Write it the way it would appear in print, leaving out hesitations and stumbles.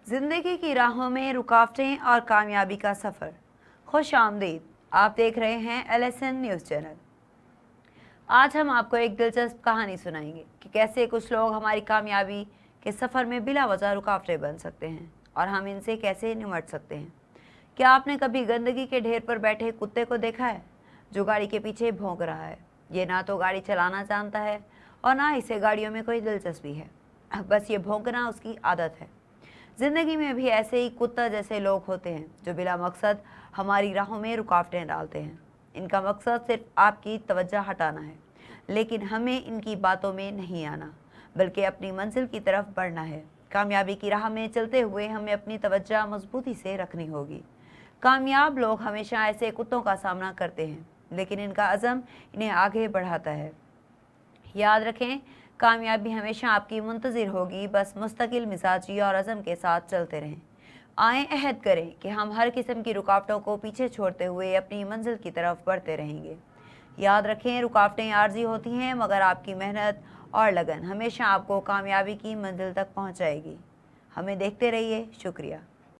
जिंदगी की राहों में रुकावटें और कामयाबी का सफ़र। खुश आमदीद, आप देख रहे हैं LSN न्यूज़ चैनल। आज हम आपको एक दिलचस्प कहानी सुनाएंगे कि कैसे कुछ लोग हमारी कामयाबी के सफ़र में बिला वजह रुकावटें बन सकते हैं और हम इनसे कैसे निमट सकते हैं। क्या आपने कभी गंदगी के ढेर पर बैठे कुत्ते को देखा है जो गाड़ी के पीछे भौंक रहा है? ये ना तो गाड़ी चलाना जानता है और ना इसे गाड़ियों में कोई दिलचस्पी है, बस ये भौंकना उसकी आदत है। जिंदगी में भी ऐसे ही कुत्ता जैसे लोग होते हैं जो बिला मकसद हमारी राहों में रुकावटें डालते हैं। इनका मकसद सिर्फ आपकी तवज्जो हटाना है, लेकिन हमें इनकी बातों में नहीं आना बल्कि अपनी मंजिल की तरफ बढ़ना है। कामयाबी की राह में चलते हुए हमें अपनी तवज्जो मजबूती से रखनी होगी। कामयाब लोग हमेशा ऐसे कुत्तों का सामना करते हैं, लेकिन इनका अज़म इन्हें आगे बढ़ाता है। याद रखें, कामयाबी हमेशा आपकी मुंतज़िर होगी, बस मुस्तकिल मिजाजी और अज़म के साथ चलते रहें। आए अहद करें कि हम हर किस्म की रुकावटों को पीछे छोड़ते हुए अपनी मंजिल की तरफ बढ़ते रहेंगे। याद रखें, रुकावटें आर्जी होती हैं, मगर आपकी मेहनत और लगन हमेशा आपको कामयाबी की मंजिल तक पहुंचाएगी। हमें देखते रहिए। शुक्रिया।